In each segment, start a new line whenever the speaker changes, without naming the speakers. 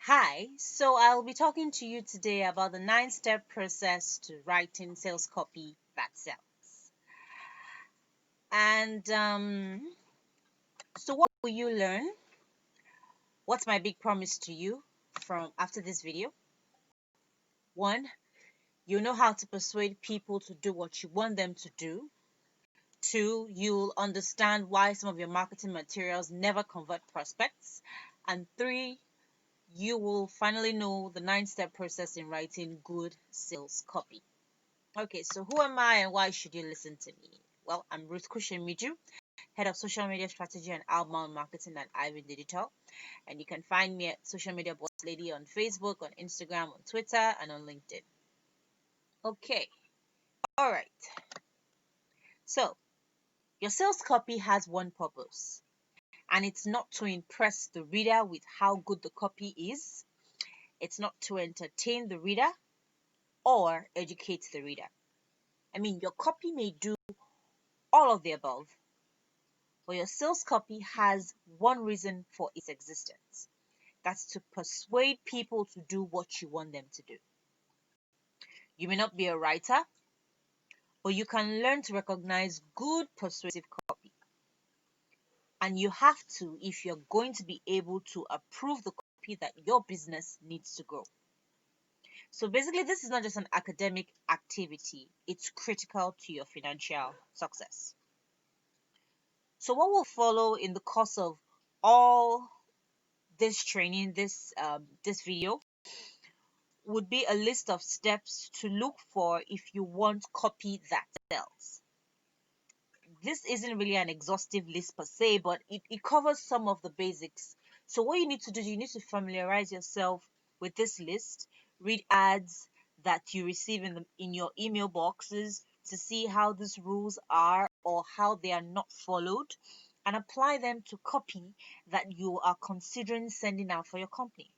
Hi, so I'll be talking to you today about the 9 step process to writing sales copy that sells. And so, what will you learn? What's my big promise to you from after this video? One, you know how to persuade people to do what you want them to do. Two, you'll understand why some of your marketing materials never convert prospects. And three, you will finally know the 9 step process in writing good sales copy. Okay, so who am I and why should you listen to me? Well, I'm Ruth Kushemiju, Head of Social Media Strategy and Outbound Marketing at Ivy Digital. And you can find me at Social Media Boss Lady on Facebook, on Instagram, on Twitter, and on LinkedIn. Okay, all right. So, your sales copy has one purpose, and it's not to impress the reader with how good the copy is, it's not to entertain the reader or educate the reader. I mean, your copy may do all of the above, but your sales copy has one reason for its existence. That's to persuade people to do what you want them to do. You may not be a writer, but you can learn to recognize good persuasive copy. And you have to if you're going to be able to approve the copy that your business needs to grow. So basically, this is not just an academic activity, it's critical to your financial success. So, what will follow in the course of all this training, this video, would be a list of steps to look for if you want copy that sells. This isn't really an exhaustive list per se, but it covers some of the basics. So what you need to do is you need to familiarize yourself with this list, read ads that you receive in your email boxes to see how these rules are or how they are not followed, and apply them to copy that you are considering sending out for your company.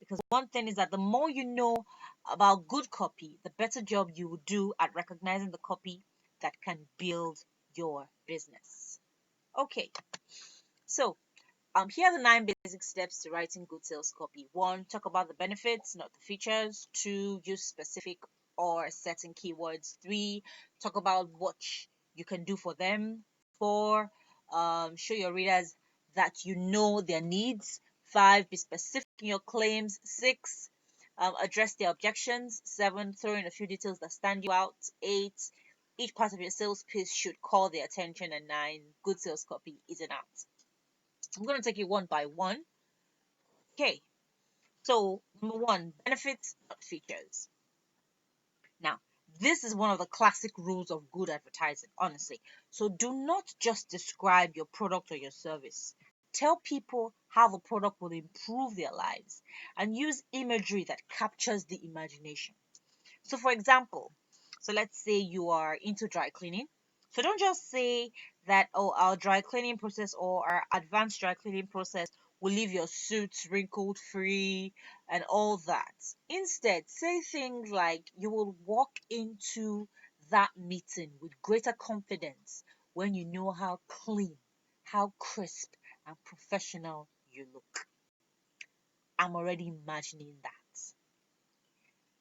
Because one thing is that the more you know about good copy, the better job you will do at recognizing the copy that can build your business. Okay, so here are the 9 basic steps to writing good sales copy. 1, talk about the benefits, not the features. 2, use specific or certain keywords. 3, talk about what you can do for them. 4, show your readers that you know their needs. 5, be specific in your claims. 6, address their objections. 7, throw in a few details that stand you out. 8, each part of your sales pitch should call their attention. And 9, good sales copy is an art. I'm going to take it one by one. Okay, so number 1, benefits, not features. Now, this is one of the classic rules of good advertising, honestly. So do not just describe your product or your service. Tell people how the product will improve their lives and use imagery that captures the imagination. So, for example, let's say you are into dry cleaning. So don't just say that, oh, our dry cleaning process or our advanced dry cleaning process will leave your suits wrinkled free and all that. Instead, say things like you will walk into that meeting with greater confidence when you know how clean, how crisp, and professional you look. I'm already imagining that.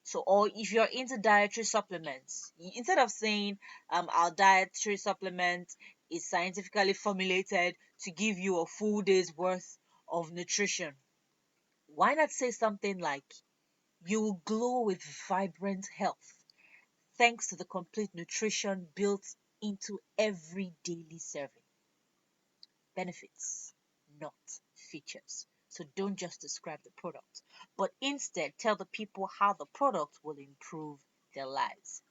So, or if you're into dietary supplements, instead of saying our dietary supplement is scientifically formulated to give you a full day's worth of nutrition, why not say something like you will glow with vibrant health thanks to the complete nutrition built into every daily serving? Benefits, not features. So don't just describe the product, but instead tell the people how the product will improve their lives.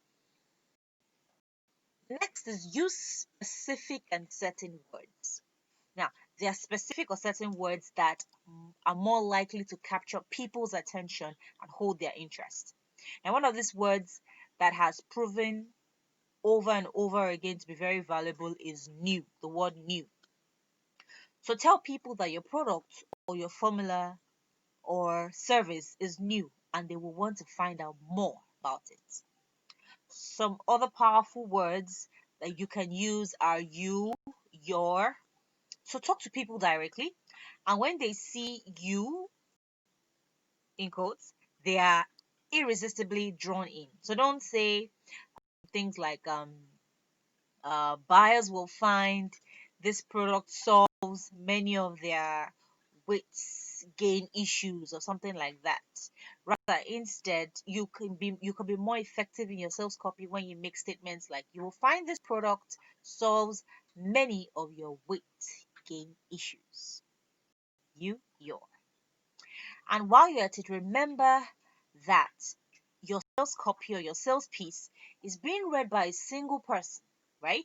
Next is use specific and certain words. Now, there are specific or certain words that are more likely to capture people's attention and hold their interest. And one of these words that has proven over and over again to be very valuable is new, the word new. So tell people that your product or your formula or service is new and they will want to find out more about it. Some other powerful words that you can use are you, your, So talk to people directly, and when they see you, in quotes, they are irresistibly drawn in. So don't say things like buyers will find this product solves many of their weight gain issues or something like that. Rather, instead, you can be more effective in your sales copy when you make statements like you will find this product solves many of your weight gain issues. Your. And while you're at it, remember that your sales copy or your sales piece is being read by a single person, right?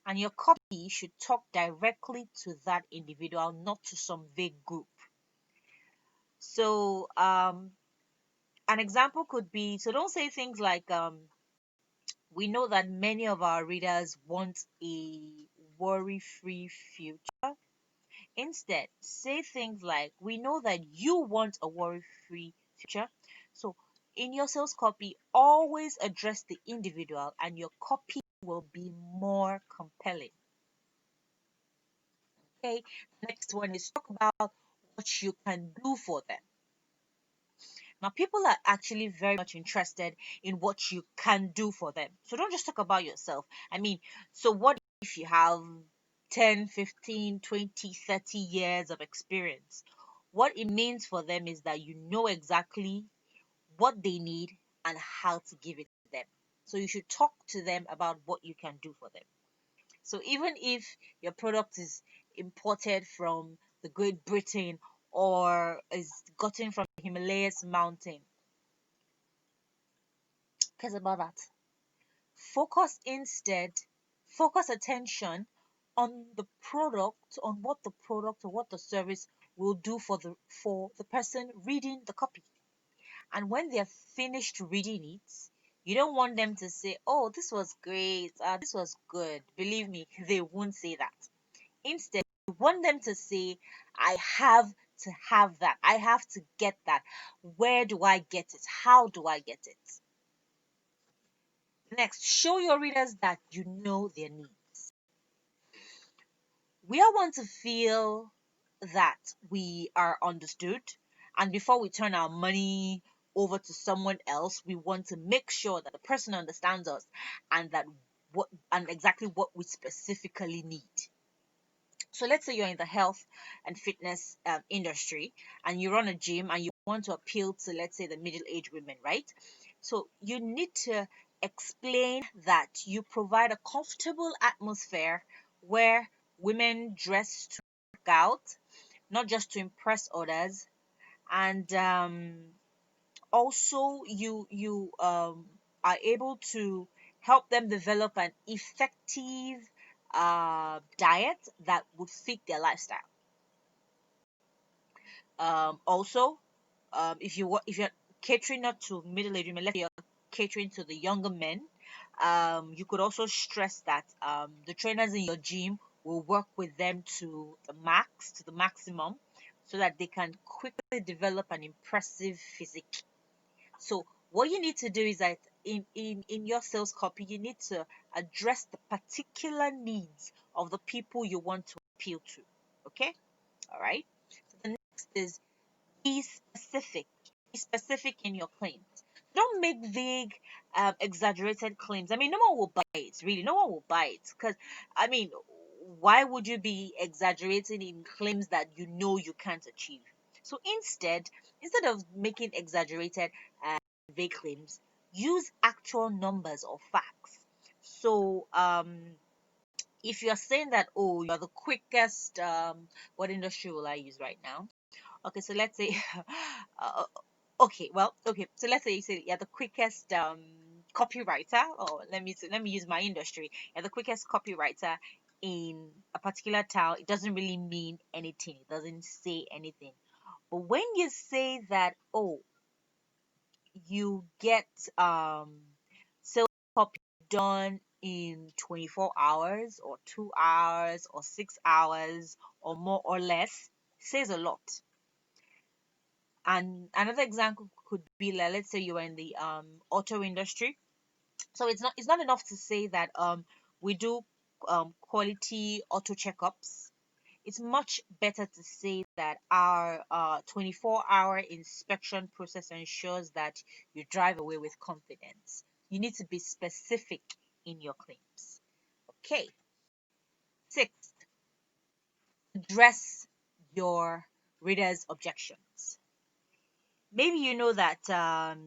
And your copy should talk directly to that individual, not to some vague group. So, an example could be, so don't say things like, we know that many of our readers want a worry free future. Instead, say things like, we know that you want a worry free future. So, in your sales copy, always address the individual, and your copy will be more compelling. Okay, next one is talk about what you can do for them. Now, people are actually very much interested in what you can do for them. So don't just talk about yourself. I mean, so what if you have 10, 15, 20, 30 years of experience? What it means for them is that you know exactly what they need and how to give it to them. So you should talk to them about what you can do for them. So even if your product is imported from the Great Britain or is gotten from the Himalayas mountain, cares about that. Focus instead, focus attention on the product, on what the product or what the service will do for the person reading the copy. And when they're finished reading it, you don't want them to say, "Oh, this was great, this was good." Believe me, they won't say that. Instead, you want them to say, "I have to have that. I have to get that. Where do I get it? How do I get it?" Next, show your readers that you know their needs. We all want to feel that we are understood, and before we turn our money over to someone else, we want to make sure that the person understands us and that what and exactly what we specifically need. So let's say you're in the health and fitness industry and you run a gym and you want to appeal to, let's say, the middle-aged women, right? So you need to explain that you provide a comfortable atmosphere where women dress to work out, not just to impress others, and also you are able to help them develop an effective diet that would fit their lifestyle. Also, if you're catering not to middle-aged women, let's say you're catering to the younger men, you could also stress that the trainers in your gym will work with them to the maximum, so that they can quickly develop an impressive physique. So what you need to do is that in your sales copy, you need to address the particular needs of the people you want to appeal to. Okay? All right. So the next is be specific. Be specific in your claims. Don't make vague, exaggerated claims. I mean, no one will buy it, really. No one will buy it. Because, I mean, why would you be exaggerating in claims that you know you can't achieve? So instead of making exaggerated, vague claims, use actual numbers or facts. So, if you're saying that, oh, you're the quickest, what industry will I use right now? Okay, so let's say, uh, okay, so let's say you say you're the quickest copywriter, or let me use my industry. You're the quickest copywriter in a particular town. It doesn't really mean anything. It doesn't say anything. But when you say that, oh, you get sales copy done in 24 hours or 2 hours or 6 hours or more or less, says a lot. And another example could be like, let's say you are in the auto industry. So it's not enough to say that we do quality auto checkups. it's much better to say that our 24-hour inspection process ensures that you drive away with confidence. You need to be specific in your claims. Okay. Sixth, address your reader's objections. Maybe you know that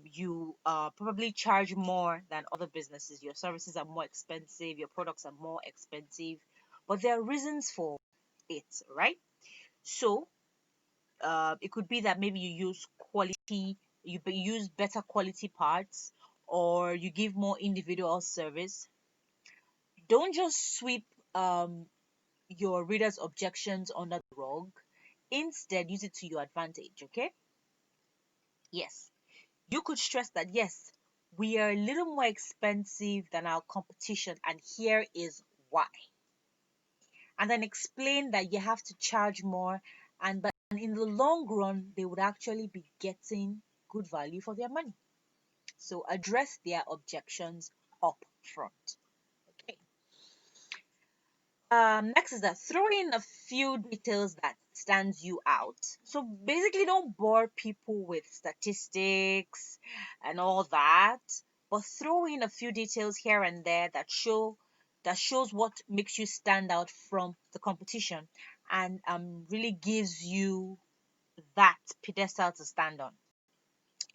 you probably charge more than other businesses. Your services are more expensive, your products are more expensive, but there are reasons for it, right? So it could be that maybe you use you use better quality parts, or you give more individual service. Don't just sweep um, your reader's objections under the rug. Instead, use it to your advantage, okay? Yes. You could stress that, yes, we are a little more expensive than our competition, and here is why. And then explain that you have to charge more, but in the long run, they would actually be getting good value for their money. So address their objections up front. Okay. Next is that throw in a few details that stands you out. So basically, don't bore people with statistics and all that, but throw in a few details here and there that shows what makes you stand out from the competition, and really gives you that pedestal to stand on.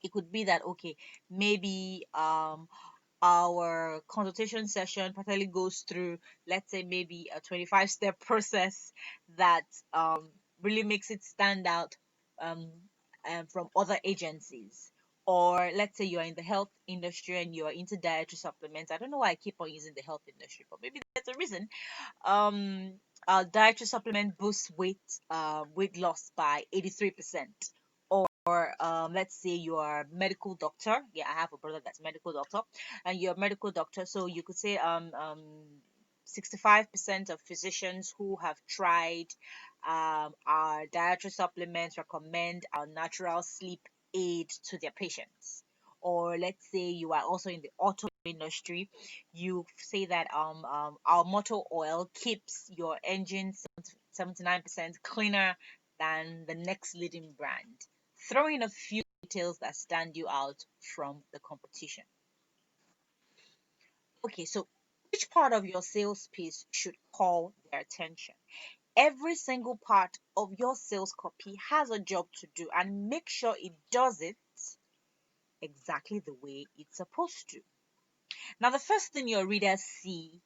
It could be that, okay, maybe our consultation session partially goes through, let's say, maybe a 25-step process that really makes it stand out um, from other agencies. Or let's say you are in the health industry and you are into dietary supplements. I don't know why I keep on using the health industry, but maybe there's a reason. um Dietary supplement boosts weight loss by 83%. Or let's say you are a medical doctor. Yeah, I have a brother that's a medical doctor, and you're a medical doctor, so you could say 65% of physicians who have tried our dietary supplements recommend our natural sleep aid to their patients. Or let's say you are also in the auto industry, you say that our motor oil keeps your engine 79% cleaner than the next leading brand. Throw in a few details that stand you out from the competition. Okay, so which part of your sales piece should call their attention? Every single part of your sales copy has a job to do, and make sure it does it exactly the way it's supposed to. Now, the first thing your readers see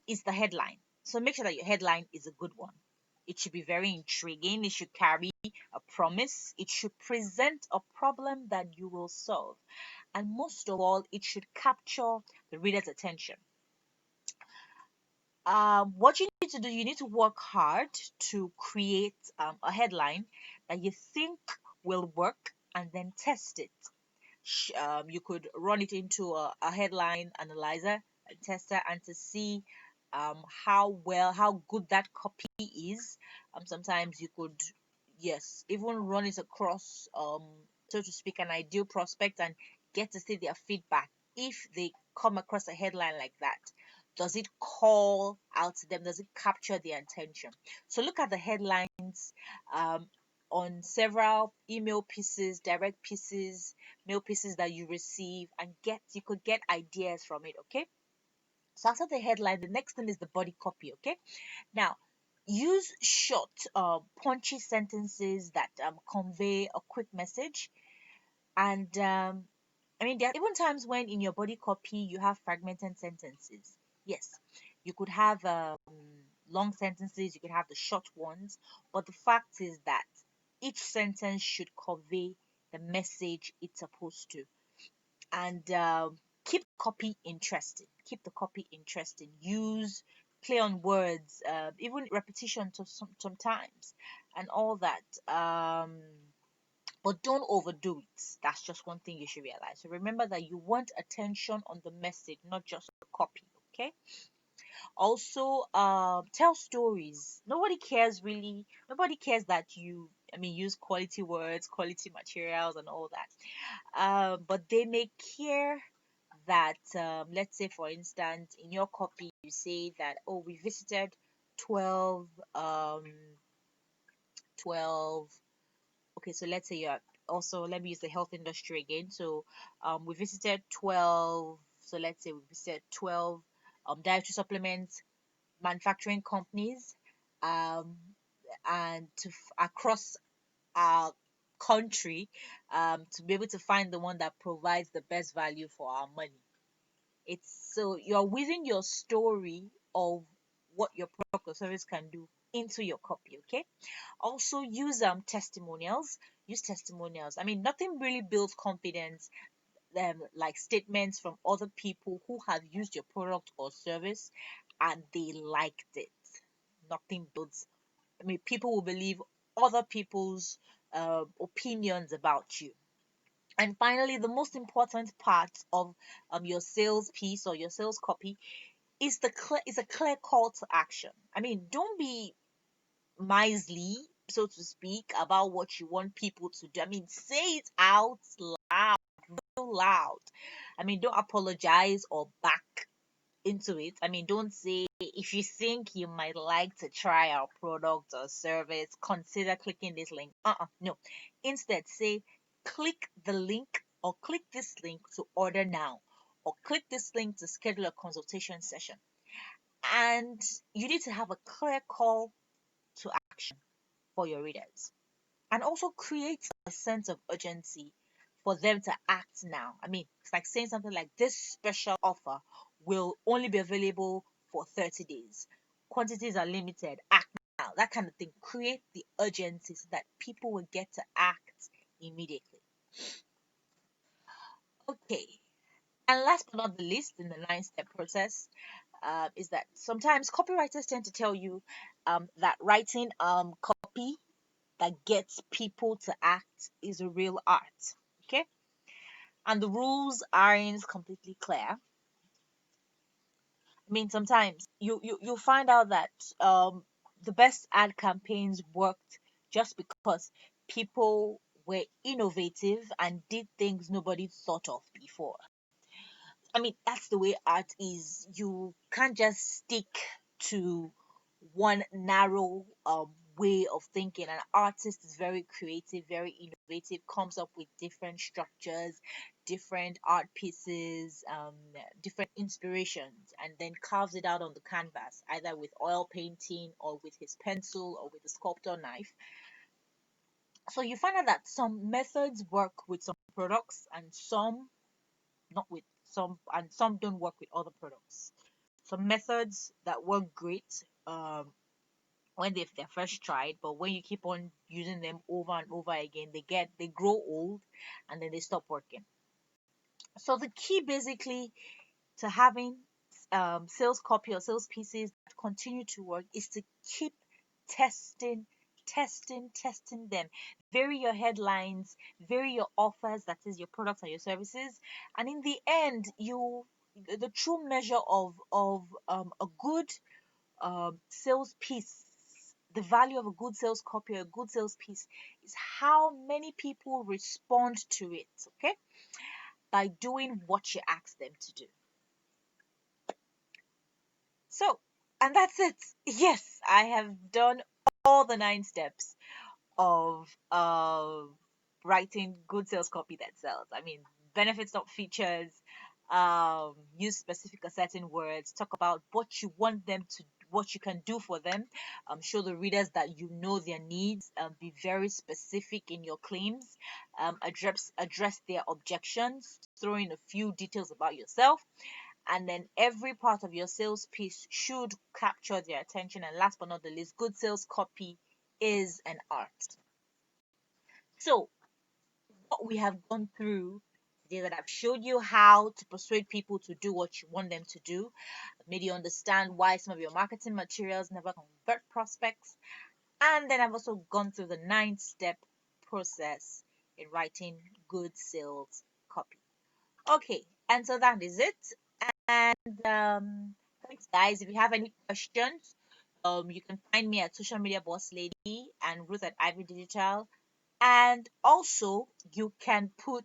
is the headline. So make sure that your headline is a good one. It should be very intriguing. It should carry a promise. It should present a problem that you will solve. And most of all, it should capture the reader's attention. What you need to do, you need to work hard to create a headline that you think will work, and then test it. You could run it into a headline analyzer and tester, and to see how good that copy is. Sometimes you could, yes, even run it across, so to speak, an ideal prospect, and get to see their feedback. If they come across a headline like that, does it call out to them? Does it capture their attention? So look at the headlines um, on several email pieces, direct pieces, mail pieces that you receive, and you could get ideas from it. Okay. So after the headline, the next thing is the body copy. Okay. Now, use short, punchy sentences that convey a quick message. And I mean, there are even times when in your body copy you have fragmented sentences. Yes, you could have long sentences, you could have the short ones, but the fact is that each sentence should convey the message it's supposed to. And keep copy interesting. Keep the copy interesting. Use play on words, even repetition to sometimes, and all that. But don't overdo it. That's just one thing you should realize. So remember that you want attention on the message, not just the copy. Okay. Also, tell stories. Nobody cares that you, I mean, use quality words, quality materials, and all that. But they may care that, let's say, for instance, in your copy, you say that, oh, we visited 12 12 okay, so let's say you're also, let me use the health industry again. So we visited 12, so let's say we visited 12 dietary supplements manufacturing companies, um and across our country, to be able to find the one that provides the best value for our money. It's so you're weaving your story of what your product or service can do into your copy. Okay, also use testimonials. Use testimonials. I mean, nothing really builds confidence like statements from other people who have used your product or service and they liked it. Nothing builds, I mean, people will believe other people's opinions about you. And finally, the most important part of your sales piece or your sales copy is a clear call to action. I mean, don't be miserly, so to speak, about what you want people to do. I mean, say it out loud, real loud. I mean, don't apologize or back into it. I mean, don't say, if you think you might like to try our product or service, consider clicking this link. No. Instead, say, click the link or click this link to order now, or click this link to schedule a consultation session. And you need to have a clear call to action for your readers, and also create a sense of urgency for them to act now. I mean, it's like saying something like, this special offer will only be available for 30 days. Quantities are limited. Act now. That kind of thing. Create the urgency so that people will get to act immediately. Okay. And last but not the least, in the 9-step process, is that sometimes copywriters tend to tell you that writing copy that gets people to act is a real art. Okay, and the rules aren't completely clear. I mean, sometimes you'll find out that the best ad campaigns worked just because people were innovative and did things nobody thought of before. I mean, that's the way art is. You can't just stick to one narrow way of thinking. An artist is very creative, very innovative, comes up with different structures, different art pieces, different inspirations, and then carves it out on the canvas, either with oil painting or with his pencil or with a sculptor knife. So you find out that some methods work with some products and some not with some, and some don't work with other products. Some methods that work great when they're first tried, but when you keep on using them over and over again, they grow old and then they stop working. So the key basically to having sales copy or sales pieces that continue to work is to keep testing, testing them. Vary your headlines, vary your offers, that is your products and your services, and in the end, the true measure of a good sales piece, the value of a good sales copy or a good sales piece, is how many people respond to it. Okay, by doing what you ask them to do. So, and that's it. Yes, I have done all the 9 steps of writing good sales copy that sells. I mean, benefits, not features. Use specific or certain words. Talk about what you want them to, what you can do for them. Show the readers that you know their needs. Be very specific in your claims. Address their objections. Throw in a few details about yourself, and then every part of your sales piece should capture their attention. And last but not the least, good sales copy is an art. So what we have gone through today, that I've showed you how to persuade people to do what you want them to do, made you understand why some of your marketing materials never convert prospects, and then I've also gone through the 9-step process in writing good sales copy. Okay, and so that is it. And thanks, guys. If you have any questions, you can find me at Social Media Boss Lady and Ruth at Ivy Digital. And also, you can put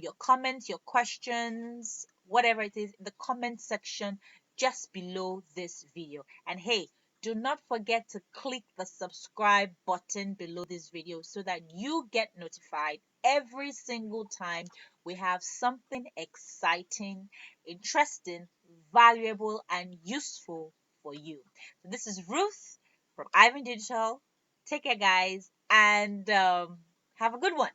your comments, your questions, whatever it is, in the comment section just below this video. And hey, do not forget to click the subscribe button below this video so that you get notified every single time we have something exciting, interesting, valuable, and useful for you. So this is Ruth from Ivan Digital. Take care, guys, and have a good one.